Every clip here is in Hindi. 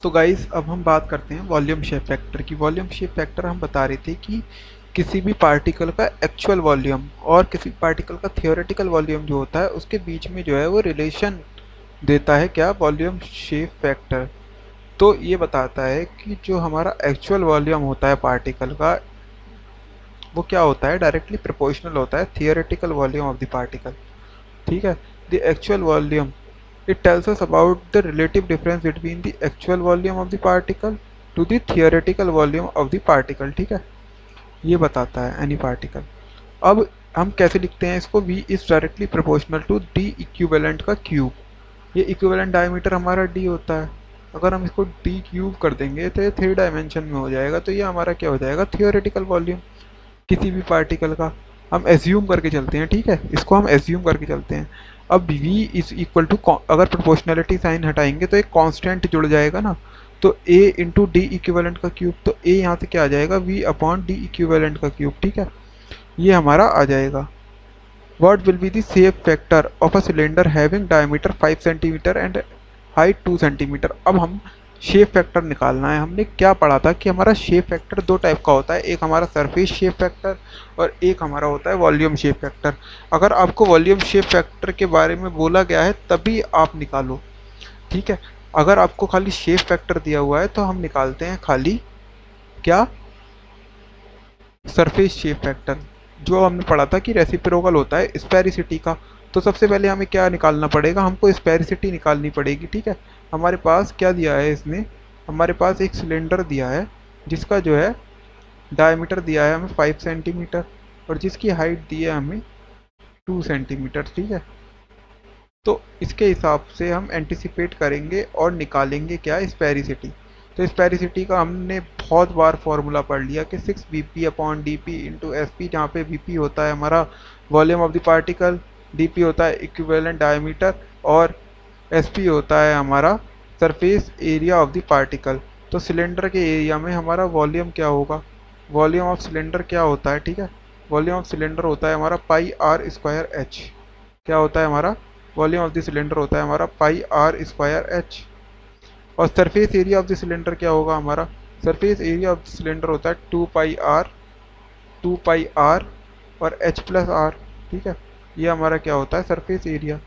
तो गाइस अब हम बात करते हैं वॉल्यूम शेप फैक्टर की। वॉल्यूम शेप फैक्टर हम बता रहे थे कि किसी भी पार्टिकल का एक्चुअल वॉल्यूम और किसी पार्टिकल का थियोरेटिकल वॉल्यूम जो होता है उसके बीच में जो है वो रिलेशन देता है क्या, वॉल्यूम शेप फैक्टर। तो ये बताता है कि जो हमारा एक्चुअल वॉल्यूम होता है पार्टिकल का वो क्या होता है, डायरेक्टली प्रोपोर्शनल होता है theoretical volume of the particle. ठीक है, the actual volume it tells us about the relative difference between the actual volume of the particle to the theoretical volume of the particle। ठीक है, ये बताता है एनी पार्टिकल। अब हम कैसे लिखते हैं इसको, v is directly proportional to d equivalent का क्यूब। ये इक्विवेलेंट डायमीटर हमारा d होता है। अगर हम इसको d क्यूब कर देंगे तो ये 3 डायमेंशन में हो जाएगा। तो ये हमारा क्या हो जाएगा, थियोरेटिकल वॉल्यूम किसी भी पार्टिकल का। हम एज्यूम करके चलते हैं, ठीक है, इसको हम एज्यूम करके चलते हैं। अब v इज इक्वल टू, अगर प्रोपोर्शनलिटी साइन हटाएंगे तो एक कांस्टेंट जुड़ जाएगा ना, तो a इंटू डी इक्विवेलेंट का क्यूब। तो a यहाँ से क्या आ जाएगा, v अपॉन डी इक्विवेलेंट का क्यूब। ठीक है, ये हमारा आ जाएगा। What will be the shape factor of a cylinder having diameter 5 centimetre and height 2 centimetre. अब हम शेप फैक्टर निकालना है। हमने क्या पढ़ा था कि हमारा शेप फैक्टर दो टाइप का होता है, एक हमारा सरफेस शेप फैक्टर और एक हमारा होता है वॉल्यूम शेप फैक्टर। अगर आपको वॉल्यूम शेप फैक्टर के बारे में बोला गया है तभी आप निकालो, ठीक है। अगर आपको खाली शेप फैक्टर दिया हुआ है तो हम निकालते हैं खाली क्या, सरफेस शेप फैक्टर। जो हमने पढ़ा था कि रेसिप्रोकल होता है स्पेरिसिटी का। तो सबसे पहले हमें क्या निकालना पड़ेगा, हमको स्पेरिसिटी निकालनी पड़ेगी। ठीक है, हमारे पास क्या दिया है इसमें, हमारे पास एक सिलेंडर दिया है जिसका जो है डायमीटर दिया है हमें 5 सेंटीमीटर और जिसकी हाइट दी है हमें 2 सेंटीमीटर। ठीक है, तो इसके हिसाब से हम एंटिसिपेट करेंगे और निकालेंगे क्या, स्पेरिसिटी। तो स्पेरिसिटी का हमने बहुत बार फॉर्मूला पढ़ लिया कि 6 B P upon D P into S P, जहाँ पे बी पी होता है हमारा volume of the particle, D P होता है इक्विवेलेंट डायमीटर और एस पी होता है हमारा surface area of the particle. तो सिलेंडर के एरिया में हमारा वॉल्यूम क्या होगा, वॉल्यूम ऑफ सिलेंडर क्या होता है, ठीक है, वॉल्यूम ऑफ सिलेंडर होता है हमारा पाई आर स्क्वायर एच। क्या होता है हमारा, वॉल्यूम ऑफ द सिलेंडर होता है हमारा पाई आर स्क्वायर एच। और surface area of the cylinder क्या होगा हमारा, surface area of the cylinder होता है 2 पाई आर और एच प्लस आर। ठीक है, ये हमारा क्या होता है, सरफेस एरिया।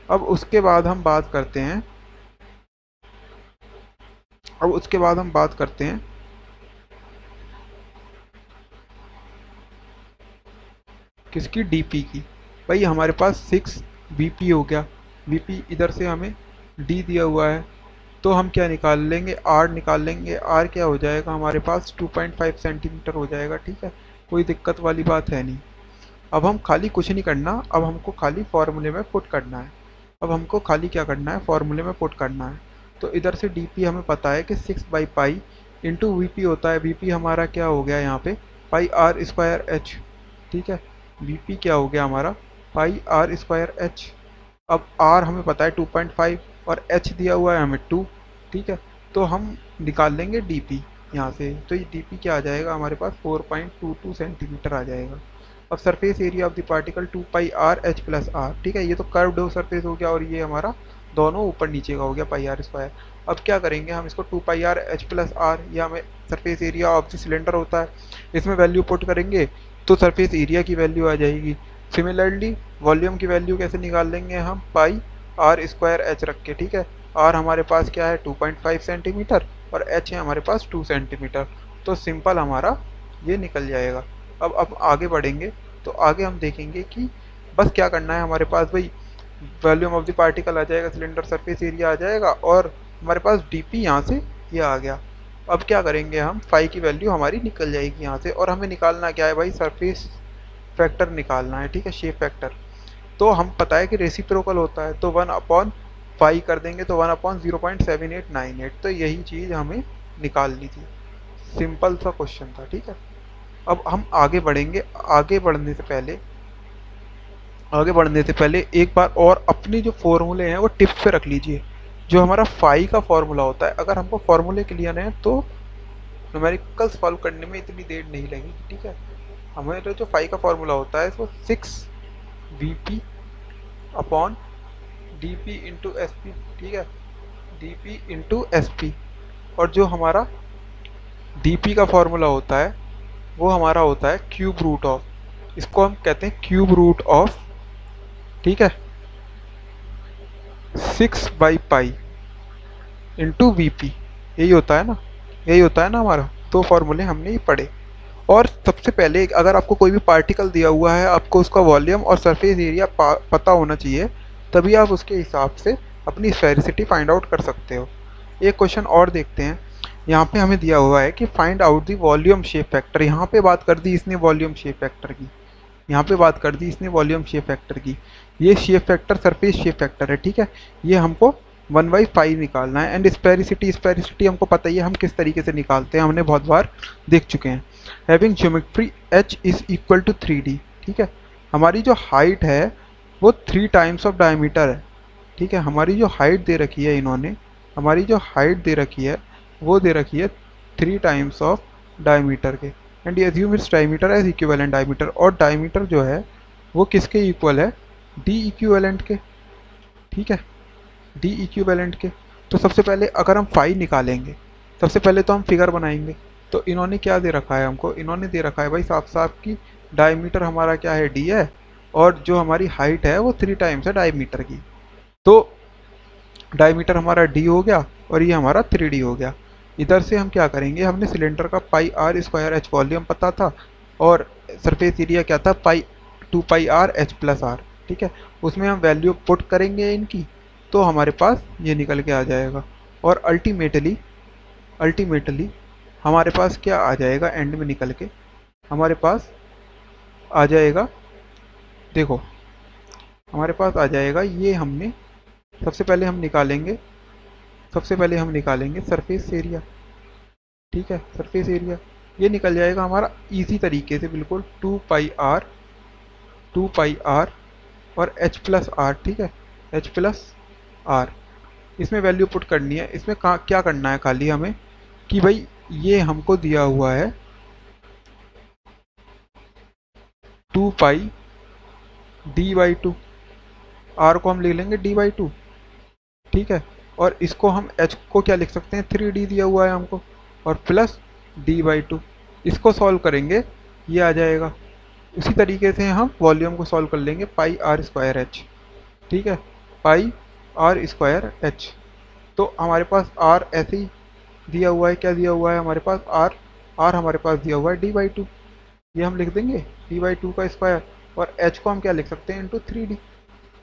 अब उसके बाद हम बात करते हैं, किसकी, डीपी की। भाई हमारे पास 6 वीपी हो गया, वीपी इधर से हमें डी दिया हुआ है, तो हम क्या निकाल लेंगे, आर निकाल लेंगे। आर क्या हो जाएगा हमारे पास 2.5 सेंटीमीटर हो जाएगा। ठीक है, कोई दिक्कत वाली बात है नहीं। अब हम खाली कुछ नहीं करना, अब हमको खाली फॉर्मूले में पुट करना है। अब हमको खाली क्या करना है, फॉर्मूले में पुट करना है। तो इधर से डी पी हमें पता है कि 6 by pi into V P होता है। वी पी हमारा क्या हो गया यहाँ पे, पाई आर स्क्वायर एच। ठीक है, वी पी क्या हो गया हमारा, पाई आर स्क्वायर एच। अब आर हमें पता है 2.5 और एच दिया हुआ है हमें 2। ठीक है, तो हम निकाल लेंगे डी पी यहाँ से। तो ये डी पी क्या आ जाएगा हमारे पास, 4.22 सेंटीमीटर आ जाएगा। अब surface area of the particle 2 pi r h plus r. ठीक है, ये तो कर्व्ड सरफेस हो गया और ये हमारा दोनों ऊपर नीचे का हो गया पाई आर स्क्वायर। अब क्या करेंगे हम इसको, 2 pi r h plus are, ये हमें surface area of the cylinder होता है, इसमें वैल्यू पुट करेंगे तो सरफेस एरिया की वैल्यू आ जाएगी। सिमिलरली वॉल्यूम की वैल्यू कैसे निकाल लेंगे हम, पाई आर स्क्वायर एच रख के। ठीक है, आर हमारे पास क्या है 2.5 सेंटीमीटर और एच है हमारे पास 2 सेंटीमीटर। तो सिंपल हमारा ये निकल जाएगा। अब आगे बढ़ेंगे तो आगे हम देखेंगे कि बस क्या करना है हमारे पास, भाई वॉल्यूम ऑफ द पार्टिकल आ जाएगा, सिलेंडर सरफेस एरिया आ जाएगा और हमारे पास डीपी यहाँ से ये आ गया। अब क्या करेंगे हम, फाई की वैल्यू हमारी निकल जाएगी यहाँ से और हमें निकालना क्या है भाई, सरफेस फैक्टर निकालना है। ठीक है, शेप फैक्टर। तो हम पता है कि रेसिप्रोकल होता है, तो 1 अपॉन फाई कर देंगे तो 1 अपॉन 0.7898। तो यही चीज़ हमें निकालनी थी, सिंपल सा क्वेश्चन था। ठीक है, अब हम आगे बढ़ेंगे। आगे बढ़ने से पहले एक बार और अपनी जो फॉर्मूले हैं वो टिप पे रख लीजिए। जो हमारा फाई का फॉर्मूला होता है, अगर हमको फॉर्मूले क्लियर हैं तो न्यूमेरिकल सॉल्व करने में इतनी देर नहीं लगेगी। ठीक है, हमारे जो फाई का फॉर्मूला होता है वो 6 V P upon D P into S P. ठीक है, D P into S P. और जो हमारा डी पी का फॉर्मूला होता है वो हमारा होता है क्यूब रूट ऑफ, इसको हम कहते हैं क्यूब रूट ऑफ, ठीक है, 6/पाई इंटू वी पी। यही होता है ना, यही होता है ना हमारा। दो फॉर्मूले हमने ही पढ़े। और सबसे पहले अगर आपको कोई भी पार्टिकल दिया हुआ है, आपको उसका वॉल्यूम और सरफेस एरिया पता होना चाहिए, तभी आप उसके हिसाब से अपनी स्फेरिसिटी फाइंड आउट कर सकते हो। एक क्वेश्चन और देखते हैं। यहाँ पे हमें दिया हुआ है कि find out the volume shape factor. यहाँ पे बात कर दी इसने वॉल्यूम शेप फैक्टर की, यहाँ पे बात कर दी इसने वॉल्यूम शेप फैक्टर की। ये shape factor surface shape factor है, ठीक है। ये हमको 1/5 निकालना है। एंड स्पेरिसिटी, स्पेरिसिटी हमको पता ही है हम किस तरीके से निकालते हैं, हमने बहुत बार देख चुके हैं। Having geometry h is equal to 3d, ठीक है। हमारी जो हाइट है वो 3 टाइम्स ऑफ डायमीटर है, ठीक है। हमारी जो हाइट दे रखी है इन्होंने, हमारी जो हाइट दे रखी है वो दे रखी है 3 टाइम्स ऑफ डायमीटर के। And assume its diameter as equivalent diameter. और डायमीटर जो है वो किसके इक्वल है, डी इक्विवेलेंट के, ठीक है, डी इक्विवेलेंट के। तो सबसे पहले अगर हम फाई निकालेंगे, सबसे पहले तो हम फिगर बनाएंगे। तो इन्होंने क्या दे रखा है हमको, इन्होंने दे रखा है भाई साफ साफ की डायमीटर हमारा क्या है, डी है, और जो हमारी हाइट है वो 3 टाइम्स है डायमीटर की। तो डायमीटर हमारा डी हो गया और ये हमारा 3d हो गया। इधर से हम क्या करेंगे, हमने सिलेंडर का पाई आर स्क्वायर एच वॉल्यूम पता था और सरफेस एरिया क्या था, 2πr h प्लस आर, ठीक है। उसमें हम वैल्यू पुट करेंगे इनकी, तो हमारे पास ये निकल के आ जाएगा। और अल्टीमेटली हमारे पास क्या आ जाएगा, एंड में निकल के हमारे पास आ जाएगा, देखो हमारे पास आ जाएगा ये। हमने सबसे पहले हम निकालेंगे सरफेस एरिया, ठीक है। सरफेस एरिया ये निकल जाएगा हमारा इजी तरीके से बिल्कुल, 2πr और h प्लस आर, ठीक है, h प्लस आर। इसमें वैल्यू पुट करनी है। इसमें क्या करना है खाली हमें कि भाई ये हमको दिया हुआ है 2π d/2, r को हम ले लेंगे d/2, ठीक है। और इसको हम h को क्या लिख सकते हैं, 3d दिया हुआ है हमको, और प्लस d/2। इसको सॉल्व करेंगे ये आ जाएगा। उसी तरीके से हम वॉल्यूम को सॉल्व कर लेंगे, पाई आर स्क्वायर एच, ठीक है, पाई आर स्क्वायर एच। तो हमारे पास आर ऐसे ही दिया हुआ है, क्या दिया हुआ है हमारे पास, आर हमारे पास दिया हुआ है d/2। ये हम लिख देंगे d/2 का स्क्वायर, और h को हम क्या लिख सकते हैं, इंटू 3d।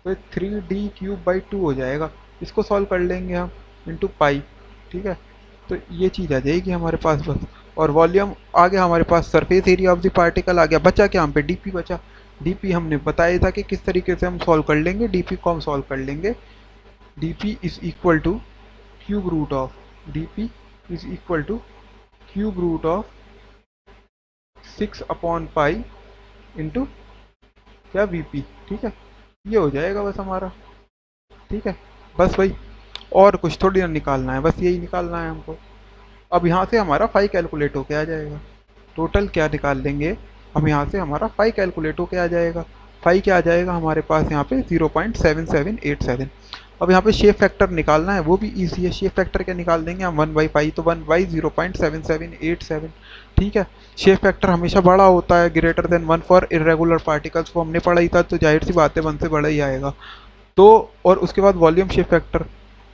तो 3d³/2 हो जाएगा। इसको सॉल्व कर लेंगे हम इंटू पाई, ठीक है। तो ये चीज़ आ जाएगी हमारे पास बस। और वॉल्यूम आ गया हमारे पास, surface area of the particle आ गया। बचा क्या हम पे, डीपी बचा। डीपी हमने बताया था कि किस तरीके से हम सॉल्व कर लेंगे, डीपी को हम सॉल्व कर लेंगे। DP is equal to cube root of, DP is equal to cube root of 6/पाई इंटू क्या, वीपी, ठीक है। ये हो जाएगा बस हमारा, ठीक है। बस भाई और कुछ थोड़ी ना निकालना है, बस यही निकालना है हमको। अब यहाँ से हमारा फाई कैलकुलेट होके आ जाएगा। टोटल क्या निकाल लेंगे हम, यहाँ से हमारा फाई कैलकुलेट होके आ जाएगा। फाई क्या आ जाएगा हमारे पास यहाँ पे 0.7787। अब यहाँ पे शेप फैक्टर निकालना है, वो भी इजी है। शेप फैक्टर क्या निकाल देंगे हम, 1/5, तो 1/0.7787, ठीक है। शेप फैक्टर हमेशा बड़ा होता है, greater than 1 for irregular particles, वो हमने पढ़ा ही था, तो जाहिर सी बात है 1 से बड़ा ही आएगा। तो और उसके बाद वॉल्यूम शेप फैक्टर,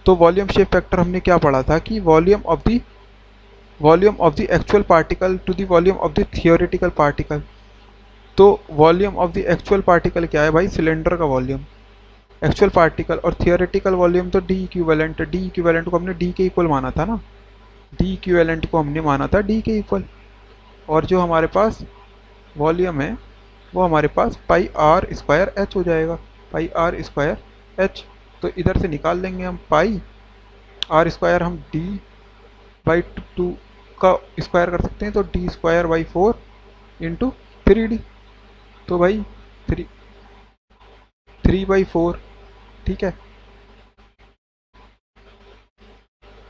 तो वॉल्यूम शेप फैक्टर हमने क्या पढ़ा था कि volume of the actual particle to the volume of the theoretical particle. तो volume of the actual particle क्या है भाई, सिलेंडर का वॉल्यूम, एक्चुअल पार्टिकल। और थियोरेटिकल वॉल्यूम तो डी इक्विवेलेंट, डी इक्विवेलेंट को हमने डी के इक्वल माना था ना, डी इक्विवेलेंट को हमने माना था डी के इक्वल। और जो हमारे पास वॉल्यूम है वो हमारे पास पाई आर स्क्वायर एच हो जाएगा, पाई आर स्क्वायर एच। तो इधर से निकाल लेंगे हम पाई आर स्क्वायर, हम d/2 का स्क्वायर कर सकते हैं, तो d²/4 इंटू 3d। तो भाई 3/4, ठीक है,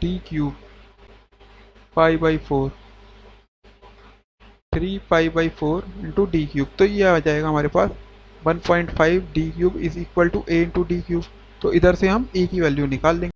d³ π/4, 3π/4 इंटू d³। तो ये आ जाएगा हमारे पास 1.5 d³ is equal to a into d³। तो इधर से हम a की वैल्यू निकाल लेंगे।